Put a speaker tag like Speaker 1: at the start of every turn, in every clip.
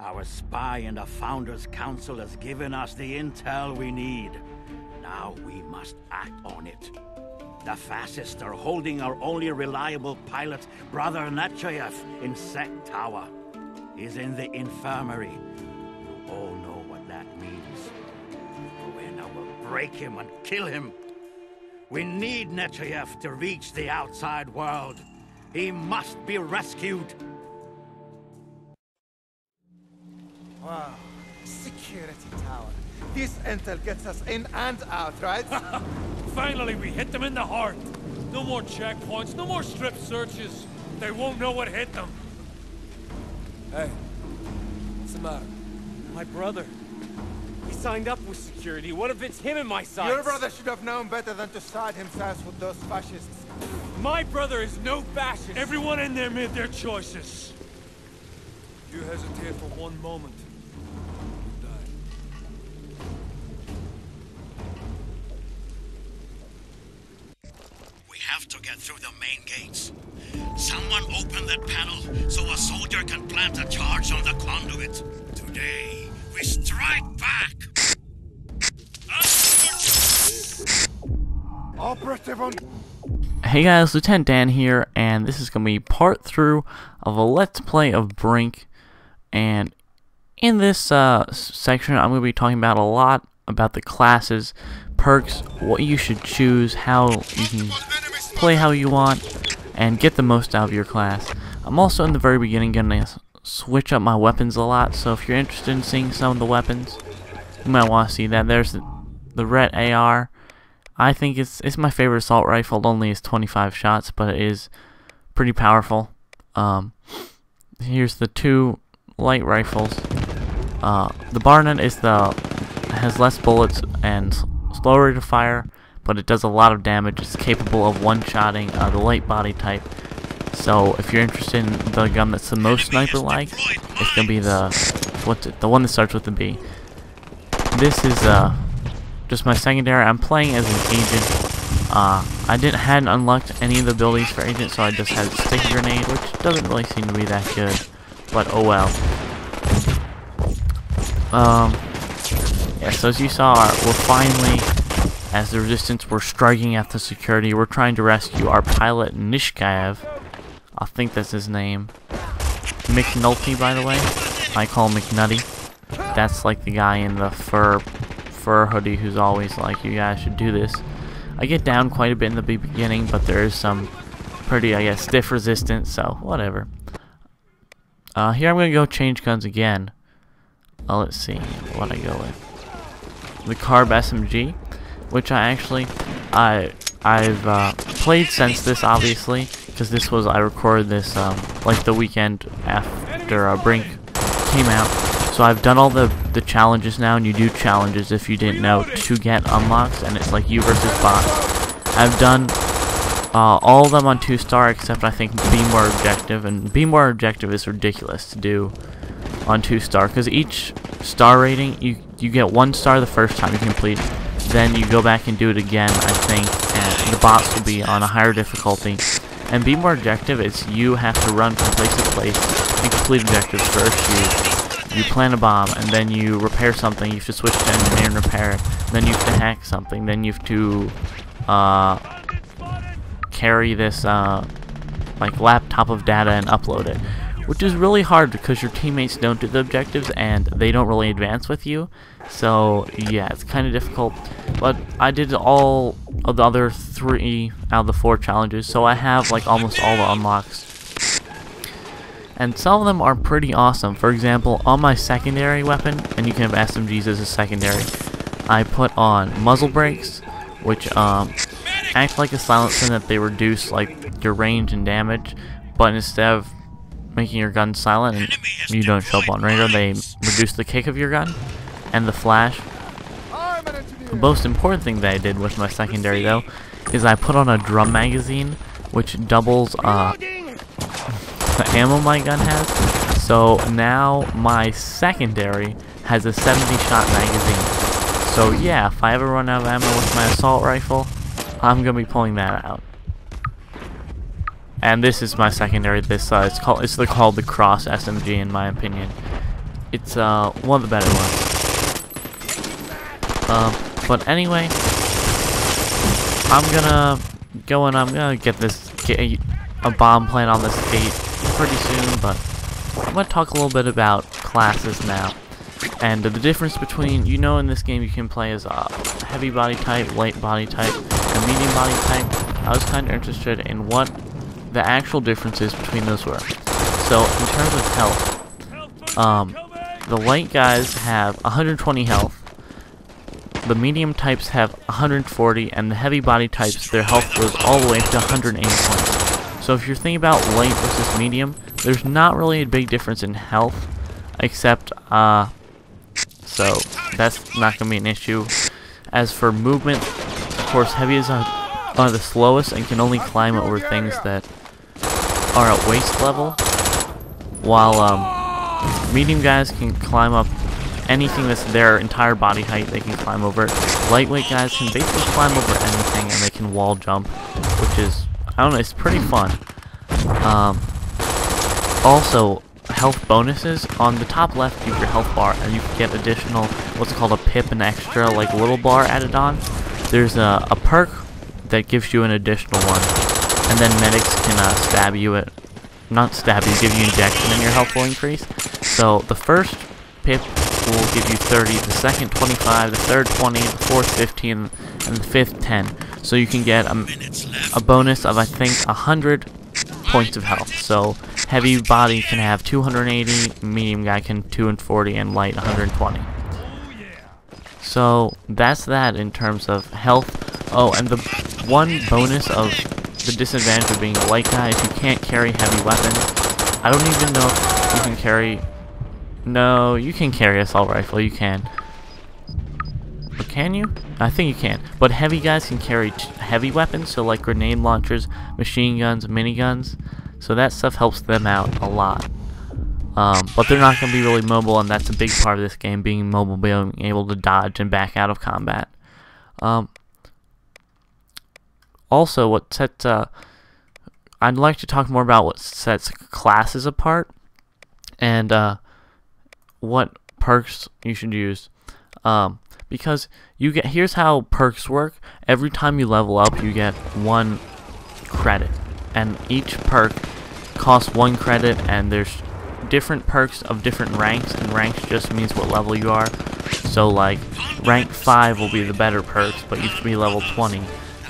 Speaker 1: Our spy in the Founders Council has given us the intel we need. Now we must act on it. The fascists are holding our only reliable pilot, Brother Nitscayev, in Sec Tower. He's in the infirmary. You all know what that means. Rowena will break him and kill him. We need Nitscayev to reach the outside world. He must be rescued.
Speaker 2: Wow. Security tower. This intel gets us in and out, right?
Speaker 3: Finally, we hit them in the heart. No more checkpoints, no more strip searches. They won't know what hit them.
Speaker 4: Hey, what's the matter?
Speaker 5: My brother. He signed up with security. What if it's him in my sights?
Speaker 2: Your brother should have known better than to side himself with those fascists.
Speaker 5: My brother is no fascist.
Speaker 3: Everyone in there made their choices. You hesitate for one moment. You die.
Speaker 1: We have to get through the main gates. Someone open that panel so a soldier can plant a charge on the conduit. Today, we strike back!
Speaker 2: Operative on...
Speaker 6: Hey guys, Lieutenant Dan here, and this is going to be part through of a Let's Play of Brink. And in this section, I'm going to be talking about a lot about the classes, perks, what you should choose, how you can play how you want, and get the most out of your class. I'm also in the very beginning going to switch up my weapons a lot, so if you're interested in seeing some of the weapons, you might want to see that. There's the red AR. I think it's my favorite assault rifle. It only is 25 shots, but it is pretty powerful. Here's the two light rifles. The Barnett has less bullets and slower rate of fire, but it does a lot of damage. It's capable of one-shotting the light body type. So if you're interested in the gun that's the most sniper-like, it's gonna be the one that starts with the B. This is just my secondary. I'm playing as an agent. I hadn't unlocked any of the abilities for agent, so I just had sticky grenade, which doesn't really seem to be that good. But oh well. Yeah, so as you saw, we're finally, as the resistance, we're striking at the security. We're trying to rescue our pilot, Nitscayev. I think that's his name. McNulty, by the way. I call him McNutty. That's like the guy in the fur hoodie who's always like, you guys should do this. I get down quite a bit in the beginning, but there is some pretty, I guess, stiff resistance, so whatever. Here I'm going to go change guns again. Let's see what I go with. The Carb SMG, which I've played since this, obviously, because this was, I recorded this like the weekend after Brink came out. So I've done all the challenges now, and you do challenges, if you didn't know, to get unlocks, and it's like you versus bots. I've done all of them on 2-star, except I think Be More Objective, and Be More Objective is ridiculous to do on 2-star, because each star rating, you get 1 star the first time you complete it, then you go back and do it again, I think, and the bots will be on a higher difficulty. And Be More Objective, it's you have to run from place to place and complete objectives first. You plant a bomb, and then you repair something. You have to switch to engineer and repair it. Then you have to hack something. Then you have to carry this like laptop of data and upload it, which is really hard because your teammates don't do the objectives and they don't really advance with you. So yeah, it's kind of difficult. But I did all of the other 3 out of the 4 challenges, so I have like almost all the unlocks. And some of them are pretty awesome. For example, on my secondary weapon, and you can have SMGs as a secondary, I put on muzzle brakes, which act like a silencer in that they reduce like your range and damage, but instead of making your gun silent and you don't show up on radar, they reduce the kick of your gun and the flash. The most important thing that I did with my secondary, though, is I put on a drum magazine, which doubles the ammo my gun has. So now my secondary has a 70-shot magazine. So yeah, if I ever run out of ammo with my assault rifle, I'm gonna be pulling that out. And this is my secondary. This it's called the Cross SMG, in my opinion. it's one of the better ones. But anyway, I'm gonna go and I'm gonna get this a bomb plant on this gate pretty soon. But I'm gonna talk a little bit about classes now. And the difference between, in this game you can play as a heavy body type, light body type, and medium body type. I was kind of interested in what the actual differences between those were. So, in terms of health, the light guys have 120 health, the medium types have 140, and the heavy body types, their health goes all the way up to 180 points. So if you're thinking about light versus medium, there's not really a big difference in health, except, so that's not going to be an issue. As for movement, of course, heavy is are the slowest and can only climb over things that are at waist level, while medium guys can climb up anything that's their entire body height. They can climb over it. Lightweight guys can basically climb over anything, and they can wall jump, which is, I don't know, it's pretty fun. Also, health bonuses. On the top left, you have your health bar, and you can get additional, what's called a pip, an extra, like, little bar added on. There's a perk that gives you an additional one, and then medics can stab you not stab you, give you injection and your health will increase. So the first pip will give you 30, the second 25, the third 20, the fourth 15, and the fifth 10. So you can get a bonus of, I think, 100 points of health. So heavy body can have 280, medium guy can 240, and light 120. So that's that in terms of health. Oh, and the one bonus of the disadvantage of being a light guy is you can't carry heavy weapons. I don't even know if you can carry... No, you can carry assault rifle, you can. But can you? I think you can. But heavy guys can carry heavy weapons, so like grenade launchers, machine guns, miniguns. So that stuff helps them out a lot. But they're not going to be really mobile, and that's a big part of this game, being mobile, being able to dodge and back out of combat. Also, what sets... I'd like to talk more about what sets classes apart, and what perks you should use. Because you get... Here's how perks work. Every time you level up, you get 1 credit. And each perk costs 1 credit, and there's different perks of different ranks, and ranks just means what level you are. So like rank 5 will be the better perks, but you should be level 20.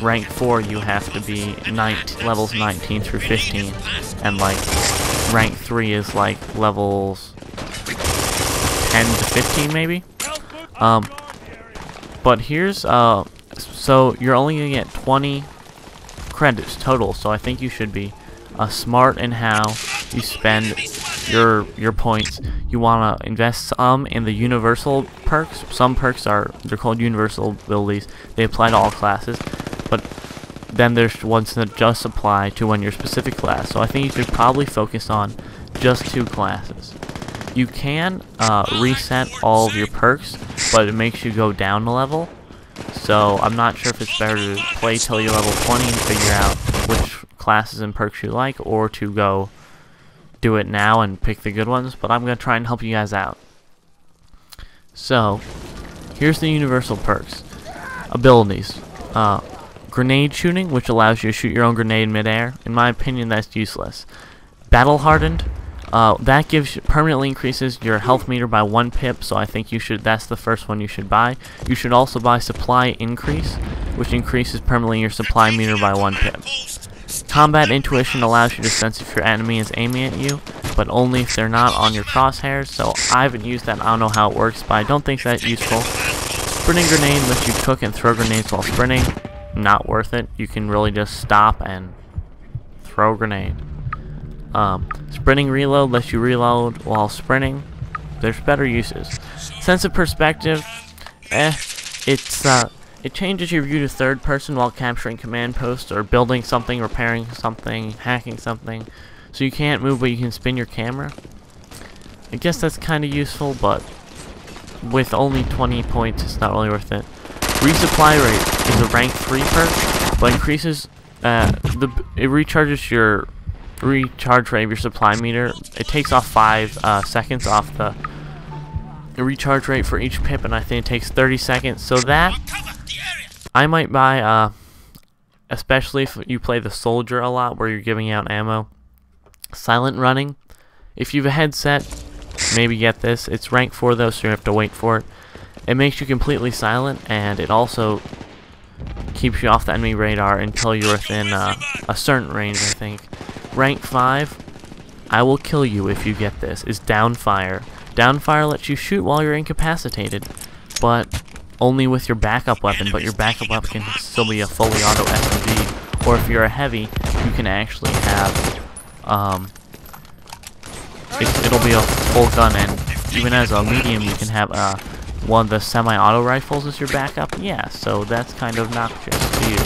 Speaker 6: Rank 4 you have to be levels 19 through 15, and like rank 3 is like levels 10 to 15 maybe. But here's so you're only gonna get 20 credits total, so I think you should be smart in how you spend your points. You want to invest some in the universal perks. Some perks they're called universal abilities. They apply to all classes, but then there's ones that just apply to your specific class. So I think you should probably focus on just 2 classes. You can reset all of your perks, but it makes you go down a level. So I'm not sure if it's better to play till you're level 20 and figure out which classes and perks you like, or to go do it now and pick the good ones, but I'm going to try and help you guys out. So, here's the universal perks. Abilities. Grenade shooting, which allows you to shoot your own grenade midair. In my opinion, that's useless. Battle hardened. That permanently increases your health meter by 1 pip, so I think that's the first one you should buy. You should also buy supply increase, which increases permanently your supply meter by 1 pip. Combat intuition allows you to sense if your enemy is aiming at you, but only if they're not on your crosshairs, so I haven't used that. I don't know how it works, but I don't think that's useful. Sprinting grenade lets you cook and throw grenades while sprinting. Not worth it. You can really just stop and throw a grenade. Sprinting reload lets you reload while sprinting. There's better uses. Sense of perspective, it changes your view to third person while capturing command posts or building something, repairing something, hacking something. So you can't move, but you can spin your camera. I guess that's kind of useful, but with only 20 points, it's not really worth it. Resupply rate is a rank 3 perk, but increases it recharges your recharge rate of your supply meter. It takes off 5 seconds off the recharge rate for each pip, and I think it takes 30 seconds. So that I might buy, especially if you play the soldier a lot, where you're giving out ammo. Silent running. If you have a headset, maybe get this. It's rank 4 though, so you have to wait for it. It makes you completely silent, and it also keeps you off the enemy radar until you're within a certain range, I think. Rank 5, I will kill you if you get this, is downfire. Downfire lets you shoot while you're incapacitated, but only with your backup weapon, but your backup weapon can still be a fully auto SMG, or if you're a heavy, you can actually have, it'll be a full gun, and even as a medium, you can have one of the semi-auto rifles as your backup. Yeah, so that's kind of noxious to use.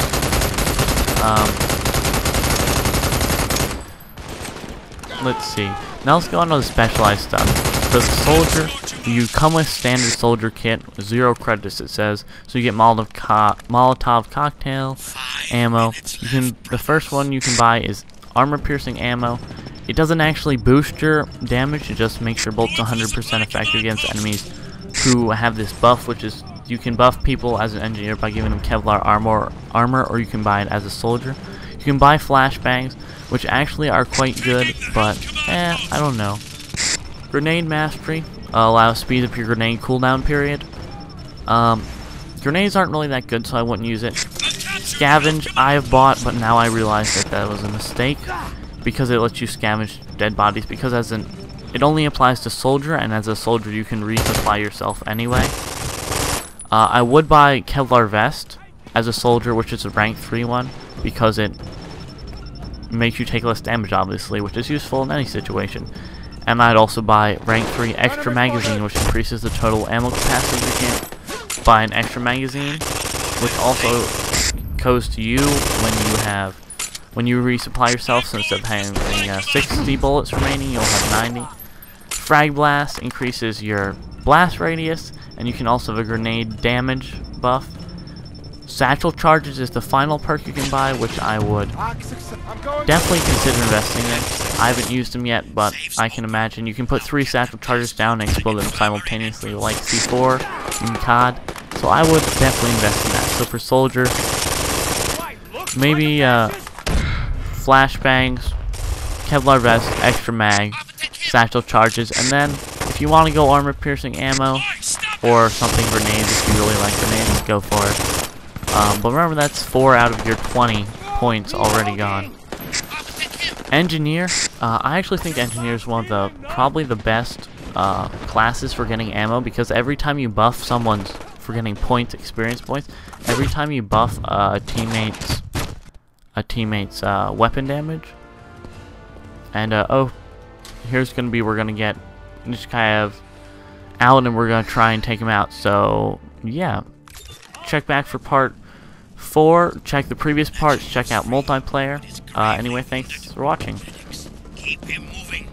Speaker 6: Let's see. Now let's go on to the specialized stuff. For the soldier, you come with standard soldier kit, 0 credits it says, so you get Molotov cocktail, ammo. The first one you can buy is armor-piercing ammo. It doesn't actually boost your damage, it just makes your bolts 100% effective against enemies who have this buff, which is you can buff people as an engineer by giving them Kevlar armor, or you can buy it as a soldier. You can buy flashbangs, which actually are quite good, but I don't know. Grenade mastery allows speed up your grenade cooldown period. Grenades aren't really that good, so I wouldn't use it. Scavenge I've bought, but now I realize that was a mistake, because it lets you scavenge dead bodies, because it only applies to soldier, and as a soldier you can resupply yourself anyway. I would buy Kevlar vest as a soldier, which is a rank 3 one, because it makes you take less damage, obviously, which is useful in any situation. And I'd also buy rank 3 extra magazine, which increases the total ammo capacity. You can buy an extra magazine, which also goes to you when you resupply yourself. So instead of having 60 bullets remaining, you'll have 90. Frag Blast increases your blast radius, and you can also have a grenade damage buff. Satchel Charges is the final perk you can buy, which I would definitely consider investing in. I haven't used them yet, but I can imagine you can put 3 Satchel Charges down and explode them simultaneously, like C4 in COD. So I would definitely invest in that. So for Soldier, maybe flashbangs, Kevlar vest, extra mag, Satchel Charges, and then if you want to go armor-piercing ammo or something grenades, if you really like grenades, go for it. But remember, that's 4 out of your 20 points already gone. Engineer, I actually think Engineer is one of probably the best classes for getting ammo, because every time you buff someone's for getting points, experience points, every time you buff a teammate's weapon damage, and here's gonna be, we're gonna get Nitscayev out, and we're gonna try and take him out. So yeah, check back for part 4, check the previous parts, check out multiplayer. Anyway, thanks for watching.
Speaker 1: Keep him moving.